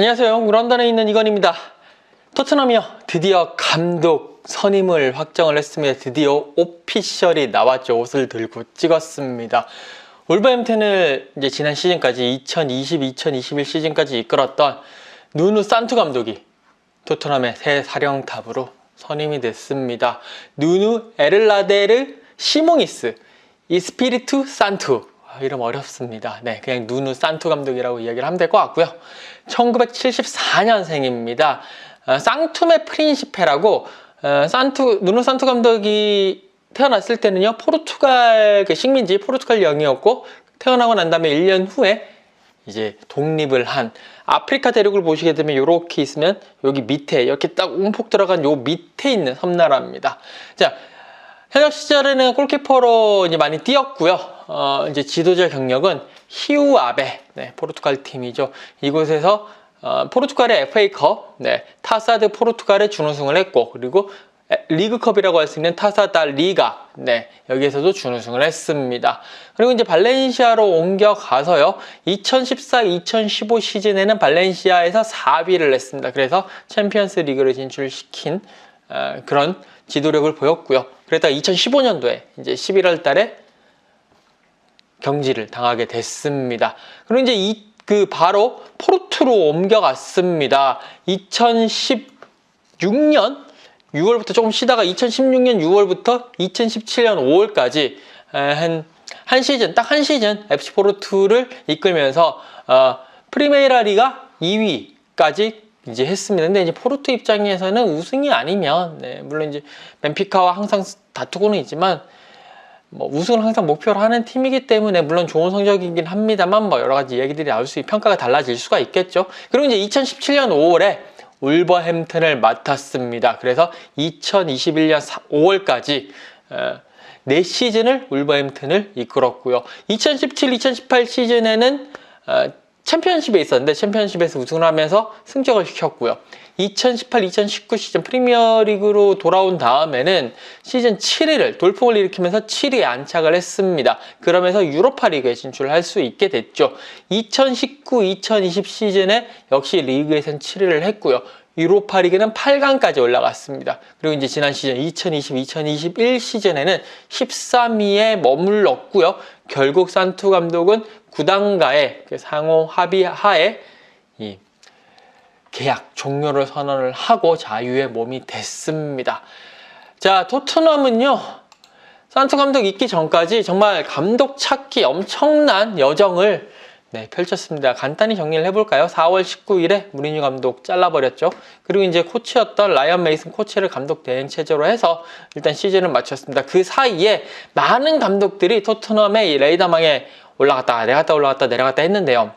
안녕하세요. 영국 런던에 있는 이건입니다. 토트넘이요, 드디어 감독 선임을 확정을 했습니다. 드디어 오피셜이 나왔죠. 옷을 들고 찍었습니다. 울버햄튼을 이제 지난 시즌까지 2020-2021 시즌까지 이끌었던 누누 산투 감독이 토트넘의 새 사령탑으로 선임이 됐습니다. 누누 에를라데르 시몽이스 이스피리투 산투, 이름 어렵습니다. 네, 그냥 누누 산투 감독이라고 이야기를 하면 될 것 같고요. 1974년생입니다. 쌍툼의 프린시페라고, 누누 산투 감독이 태어났을 때는요, 포르투갈 식민지 포르투갈 영이었고, 태어나고 난 다음에 1년 후에 이제 독립을 한, 아프리카 대륙을 보시게 되면 이렇게 있으면 여기 밑에 이렇게 딱 움푹 들어간 요 밑에 있는 섬나라입니다. 자, 현역 시절에는 골키퍼로 이제 많이 뛰었고요. 이제 지도자 경력은 히우 아베, 네, 포르투갈 팀이죠. 이곳에서 포르투갈의 FA컵, 네, 타사드 포르투갈의 준우승을 했고, 그리고 리그컵이라고 할 수 있는 타사다 리가, 네, 여기에서도 준우승을 했습니다. 그리고 이제 발렌시아로 옮겨가서요, 2014-2015 시즌에는 발렌시아에서 4위를 했습니다. 그래서 챔피언스 리그를 진출시킨 그런 지도력을 보였고요. 그랬다가 2015년도에 이제 11월 달에 경질을 당하게 됐습니다. 그리고 이제 바로 포르투로 옮겨갔습니다. 2016년 6월부터 조금 쉬다가 2016년 6월부터 2017년 5월까지 한 시즌, 딱 한 시즌 FC 포르투를 이끌면서 프리메이라 리가 2위까지 이제 했습니다. 근데 이제 포르투 입장에서는 우승이 아니면, 네, 물론 이제 벤피카와 항상 다투고는 있지만, 뭐 우승을 항상 목표로 하는 팀이기 때문에 물론 좋은 성적이긴 합니다만, 뭐 여러 가지 얘기들이 나올 수 있고 평가가 달라질 수가 있겠죠. 그리고 이제 2017년 5월에 울버햄튼을 맡았습니다. 그래서 2021년 5월까지 4시즌을 울버햄튼을 이끌었고요. 2017-2018 시즌에는 챔피언십에 있었는데 챔피언십에서 우승을 하면서 승격을 시켰고요. 2018-2019 시즌 프리미어리그로 돌아온 다음에는 시즌 7위를 돌풍을 일으키면서 7위에 안착을 했습니다. 그러면서 유로파리그에 진출할 수 있게 됐죠. 2019-2020 시즌에 역시 리그에선 7위를 했고요. 유로파리그는 8강까지 올라갔습니다. 그리고 이제 지난 시즌 2020-2021 시즌에는 13위에 머물렀고요. 결국 산투 감독은 구단과의 상호 합의 하에 이 계약 종료를 선언을 하고 자유의 몸이 됐습니다. 자, 토트넘은요, 산투 감독 있기 전까지 정말 감독 찾기 엄청난 여정을, 네, 펼쳤습니다. 간단히 정리를 해볼까요? 4월 19일에 무리뉴 감독 잘라버렸죠. 그리고 이제 코치였던 라이언 메이슨 코치를 감독 대행 체제로 해서 일단 시즌을 마쳤습니다. 그 사이에 많은 감독들이 토트넘의 이 레이더망에 올라갔다 내려갔다 했는데요.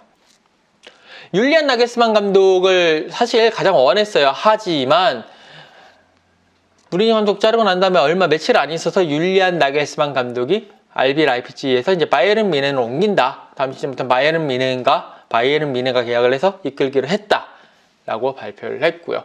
율리안 나겔스만 감독을 사실 가장 원했어요. 하지만 무리뉴 감독 자르고 난 다음에 며칠 안 있어서 율리안 나겔스만 감독이 RB 라이프치히에서 이제 바이에른 뮌헨으로 옮긴다. 다음 시즌부터 바이에른 뮌헨과 계약을 해서 이끌기로 했다라고 발표를 했고요.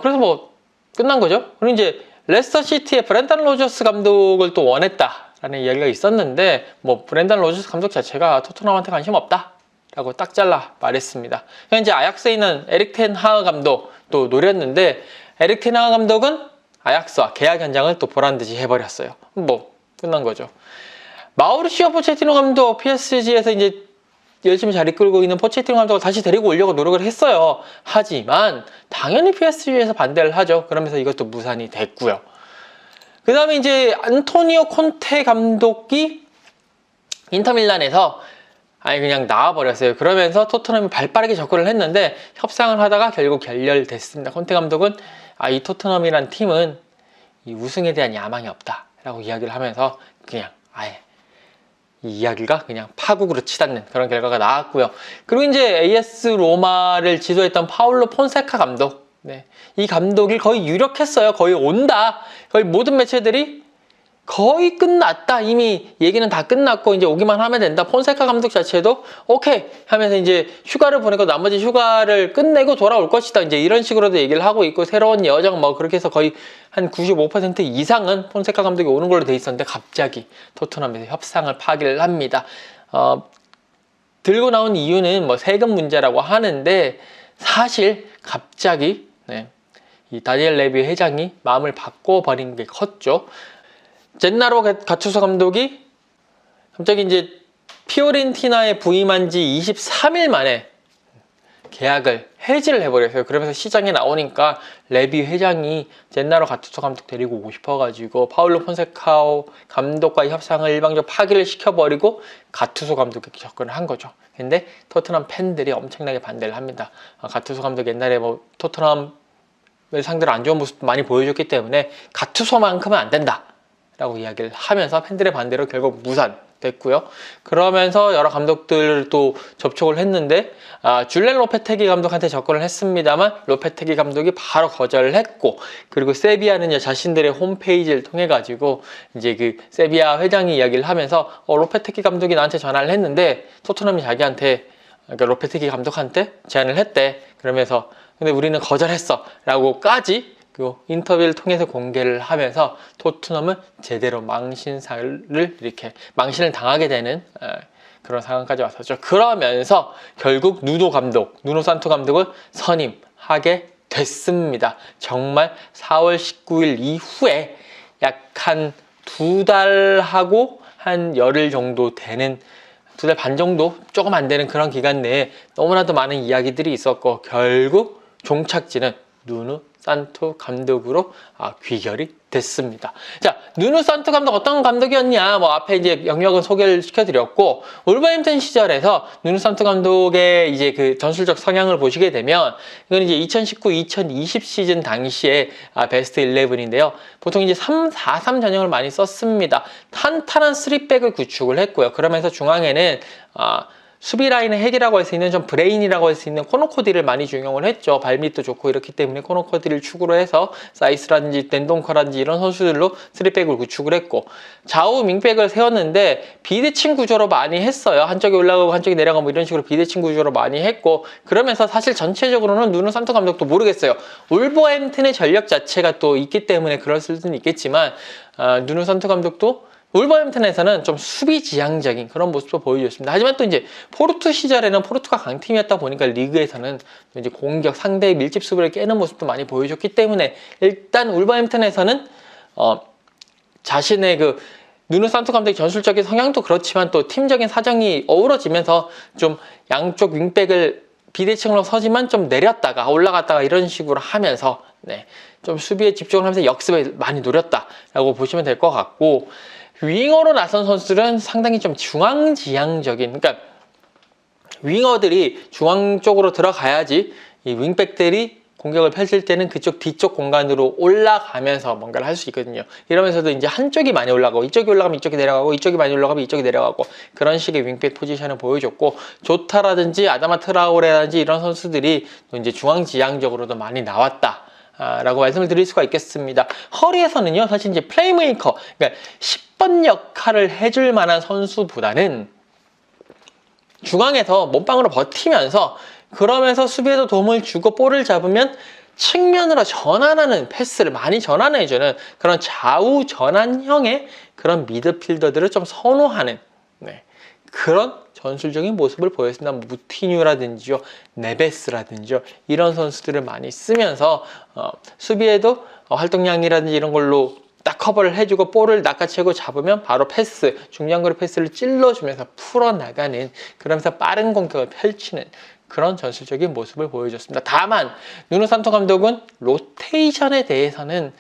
그래서 뭐 끝난 거죠. 그리고 이제 레스터 시티의 브렌던 로저스 감독을 또 원했다라는 이야기가 있었는데, 뭐 브렌던 로저스 감독 자체가 토트넘한테 관심 없다라고 딱 잘라 말했습니다. 그냥 이제 아약스에 있는 에릭 텐 하흐 감독도 노렸는데, 에릭 텐 하흐 감독은 아약스와 계약 연장을 또 보란듯이 해버렸어요. 뭐 끝난 거죠. 마우리시오 포체티노 감독, PSG에서 이제 열심히 잘 이끌고 있는 포체티노 감독을 다시 데리고 오려고 노력을 했어요. 하지만 당연히 PSG에서 반대를 하죠. 그러면서 이것도 무산이 됐고요. 그 다음에 이제 안토니오 콘테 감독이 인터밀란에서 아예 그냥 나와버렸어요. 그러면서 토트넘이 발빠르게 접근을 했는데 협상을 하다가 결국 결렬됐습니다. 콘테 감독은 이 토트넘이란 팀은 이 우승에 대한 야망이 없다라고 이야기를 하면서 그냥 아예 이 이야기가 그냥 파국으로 치닫는 그런 결과가 나왔고요. 그리고 이제 AS 로마를 지도했던 파울로 폰세카 감독, 네, 이 감독이 거의 유력했어요. 거의 온다. 거의 모든 매체들이 거의 끝났다. 이미 얘기는 다 끝났고 이제 오기만 하면 된다. 폰세카 감독 자체도 오케이 하면서 이제 휴가를 보내고 나머지 휴가를 끝내고 돌아올 것이다. 이제 이런 식으로도 얘기를 하고 있고, 새로운 여정 뭐 그렇게 해서 거의 한 95% 이상은 폰세카 감독이 오는 걸로 돼 있었는데 갑자기 토트넘에서 협상을 파기를 합니다. 들고 나온 이유는 뭐 세금 문제라고 하는데, 사실 갑자기 이 다니엘 레비 회장이 마음을 바꿔버린 게 컸죠. 젠나로 가투소 감독이 갑자기 이제 피오렌티나에 부임한 지 23일 만에 계약을 해지를 해버렸어요. 그러면서 시장에 나오니까 레비 회장이 젠나로 가투소 감독 데리고 오고 싶어가지고 파울로 폰세카오 감독과의 협상을 일방적으로 파기를 시켜버리고 가투소 감독에게 접근을 한 거죠. 근데 토트넘 팬들이 엄청나게 반대를 합니다. 가투소 감독 옛날에 뭐 토트넘을 상대로 안 좋은 모습도 많이 보여줬기 때문에 가투소만큼은 안 된다 라고 이야기를 하면서 팬들의 반대로 결국 무산됐고요. 그러면서 여러 감독들도 접촉을 했는데 줄렌 로페테기 감독한테 접근을 했습니다만 로페테기 감독이 바로 거절을 했고, 그리고 세비야는 자신들의 홈페이지를 통해 가지고 이제 그 세비야 회장이 이야기를 하면서 로페테기 감독이 나한테 전화를 했는데 토트넘이 자기한테, 그러니까 로페테기 감독한테 제안을 했대. 그러면서 근데 우리는 거절했어 라고까지 그 인터뷰를 통해서 공개를 하면서 토트넘은 제대로 망신을 망신을 당하게 되는 그런 상황까지 왔었죠. 그러면서 결국 누노 산토 감독을 선임하게 됐습니다. 정말 4월 19일 이후에 약 한 2달하고 한 열흘 정도 되는, 2달 반 정도 조금 안 되는 그런 기간 내에 너무나도 많은 이야기들이 있었고 결국 종착지는 누누 산토 감독으로 귀결이 됐습니다. 자, 누누 산토 감독 어떤 감독이었냐? 뭐 앞에 이제 영역은 소개를 시켜드렸고, 울버햄튼 시절에서 누누 산토 감독의 이제 그 전술적 성향을 보시게 되면 이건 이제 2019-2020 시즌 당시에 베스트 11인데요. 보통 이제 3-4-3 전형을 많이 썼습니다. 탄탄한 3백을 구축을 했고요. 그러면서 중앙에는 수비 라인의 핵이라고 할 수 있는 좀 브레인이라고 할 수 있는 코노코디를 많이 중용을 했죠. 발밑도 좋고 이렇기 때문에 코노코디를 축으로 해서 사이스라든지 덴동커라든지 이런 선수들로 3백을 구축을 했고, 좌우 윙백을 세웠는데 비대칭 구조로 많이 했어요. 한쪽이 올라가고 한쪽이 내려가고 뭐 이런 식으로 비대칭 구조로 많이 했고, 그러면서 사실 전체적으로는 누누 산토 감독도 모르겠어요. 울버햄튼의 전력 자체가 또 있기 때문에 그럴 수는 있겠지만 누누 산토 감독도 울버햄튼에서는 좀 수비지향적인 그런 모습도 보여줬습니다. 하지만 또 이제 포르투 시절에는 포르투가 강팀이었다 보니까 리그에서는 이제 공격 상대의 밀집 수비를 깨는 모습도 많이 보여줬기 때문에 일단 울버햄튼에서는 자신의 그 누누 산토 감독의 전술적인 성향도 그렇지만 또 팀적인 사정이 어우러지면서 좀 양쪽 윙백을 비대칭으로 서지만 좀 내렸다가 올라갔다가 이런 식으로 하면서 좀 수비에 집중을 하면서 역습에 많이 노렸다라고 보시면 될 것 같고, 윙어로 나선 선수들은 상당히 좀 중앙지향적인, 그러니까 윙어들이 중앙 쪽으로 들어가야지 이 윙백들이 공격을 펼칠 때는 그쪽 뒤쪽 공간으로 올라가면서 뭔가를 할 수 있거든요. 이러면서도 이제 한쪽이 많이 올라가고 이쪽이 올라가면 이쪽이 내려가고 이쪽이 많이 올라가면 이쪽이 내려가고 그런 식의 윙백 포지션을 보여줬고, 조타라든지 아다마 트라오레라든지 이런 선수들이 또 이제 중앙지향적으로도 많이 나왔다 라고 말씀을 드릴 수가 있겠습니다. 허리에서는요, 사실 이제 플레이메이커, 그러니까 10번 역할을 해줄 만한 선수보다는 중앙에서 몸빵으로 버티면서 그러면서 수비에도 도움을 주고 볼을 잡으면 측면으로 전환하는 패스를 많이 전환해주는 그런 좌우 전환형의 그런 미드필더들을 좀 선호하는 그런 전술적인 모습을 보였습니다. 무티뉴라든지요, 네베스라든지요, 이런 선수들을 많이 쓰면서 수비에도 활동량이라든지 이런 걸로 딱 커버를 해주고 볼을 낚아채고 잡으면 바로 패스, 중장거리 패스를 찔러주면서 풀어나가는, 그러면서 빠른 공격을 펼치는 그런 전술적인 모습을 보여줬습니다. 다만 누누 산토 감독은 로테이션에 대해서는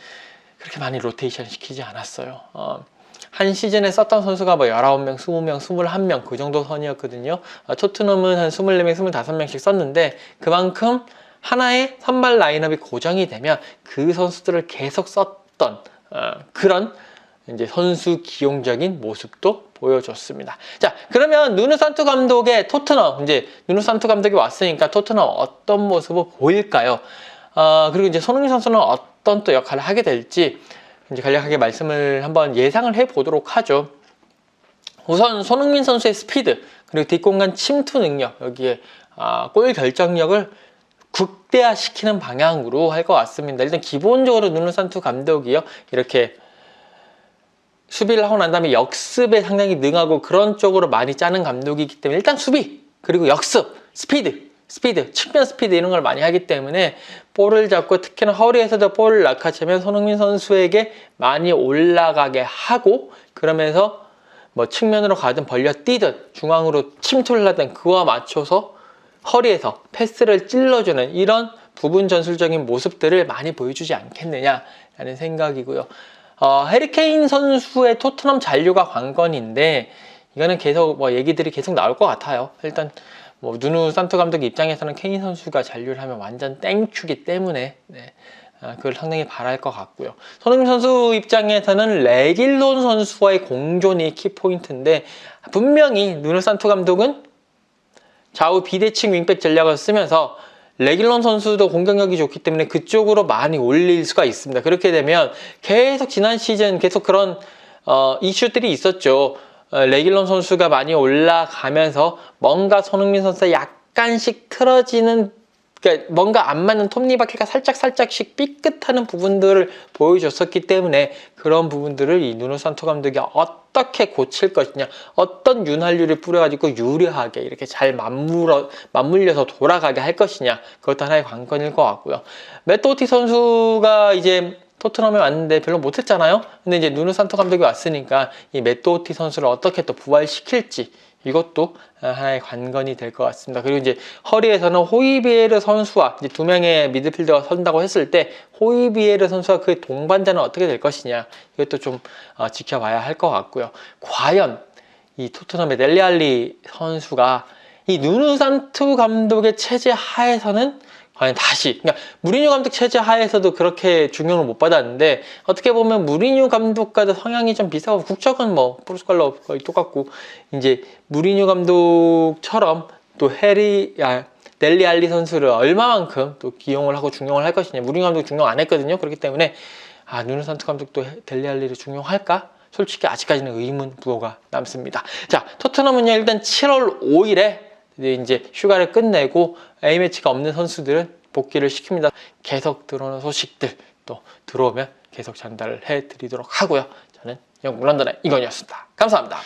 그렇게 많이 로테이션 시키지 않았어요. 한 시즌에 썼던 선수가 뭐 19명, 20명, 21명 그 정도 선이었거든요. 토트넘은 한 24명, 25명씩 썼는데 그만큼 하나의 선발 라인업이 고정이 되면 그 선수들을 계속 썼던 그런 이제 선수 기용적인 모습도 보여줬습니다. 자, 그러면 누누 산토 감독의 토트넘, 이제 누누 산토 감독이 왔으니까 토트넘 어떤 모습을 보일까요? 그리고 이제 손흥민 선수는 어떤 또 역할을 하게 될지 이제 간략하게 말씀을 한번 예상을 해 보도록 하죠. 우선 손흥민 선수의 스피드, 그리고 뒷공간 침투 능력, 여기에 골 결정력을 극대화시키는 방향으로 할 것 같습니다. 일단 기본적으로 누누 산토 감독이요, 이렇게 수비를 하고 난 다음에 역습에 상당히 능하고 그런 쪽으로 많이 짜는 감독이기 때문에 일단 수비, 그리고 역습, 스피드, 스피드, 측면 스피드 이런 걸 많이 하기 때문에 볼을 잡고 특히나 허리에서도 볼을 낚아채면 손흥민 선수에게 많이 올라가게 하고, 그러면서 뭐 측면으로 가든 벌려 뛰든 중앙으로 침투를 하든 그와 맞춰서 허리에서 패스를 찔러주는 이런 부분 전술적인 모습들을 많이 보여주지 않겠느냐라는 생각이고요. 해리 케인 선수의 토트넘 잔류가 관건인데, 이거는 계속 뭐 얘기들이 계속 나올 것 같아요. 일단 뭐 누누 산토 감독 입장에서는 케인 선수가 잔류를 하면 완전 땡큐기 때문에 그걸 상당히 바랄 것 같고요. 손흥민 선수 입장에서는 레길론 선수와의 공존이 키포인트인데, 분명히 누누 산토 감독은 좌우 비대칭 윙백 전략을 쓰면서 레길론 선수도 공격력이 좋기 때문에 그쪽으로 많이 올릴 수가 있습니다. 그렇게 되면 계속 지난 시즌 계속 그런 이슈들이 있었죠. 레길론 선수가 많이 올라가면서 뭔가 손흥민 선수가 약간씩 틀어지는, 그러니까 뭔가 안 맞는 톱니바퀴가 살짝씩 삐끗하는 부분들을 보여줬었기 때문에 그런 부분들을 이 누누 산토 감독이 어떻게 고칠 것이냐, 어떤 윤활유를 뿌려가지고 유리하게 이렇게 잘 맞물려서 돌아가게 할 것이냐, 그것도 하나의 관건일 것 같고요. 맷도티 선수가 이제 토트넘에 왔는데 별로 못했잖아요. 근데 이제 누누 산토 감독이 왔으니까 이 맷도티 선수를 어떻게 또 부활시킬지, 이것도 하나의 관건이 될 것 같습니다. 그리고 이제 허리에서는 호이비에르 선수와 이제 두 명의 미드필더가 선다고 했을 때 호이비에르 선수와 그의 동반자는 어떻게 될 것이냐, 이것도 좀 지켜봐야 할 것 같고요. 과연 이 토트넘의 델리 알리 선수가 이 누누 산토 감독의 체제 하에서는 과연 다시, 그러니까 무리뉴 감독 체제 하에서도 그렇게 중용을 못 받았는데, 어떻게 보면 무리뉴 감독과도 성향이 좀 비슷하고, 국적은 뭐 포르투갈로 거의 똑같고, 이제 무리뉴 감독처럼 또 델리 알리 선수를 얼마만큼 또 기용을 하고 중용을 할 것이냐. 무리뉴 감독 중용 안 했거든요. 그렇기 때문에 누누 산토 감독도 델리 알리를 중용할까? 솔직히 아직까지는 의문 부호가 남습니다. 자, 토트넘은요, 일단 7월 5일에 이제 휴가를 끝내고 A매치가 없는 선수들은 복귀를 시킵니다. 계속 들어오는 소식들 또 들어오면 계속 전달을 해드리도록 하고요. 저는 영국 런던의 이건희였습니다. 감사합니다.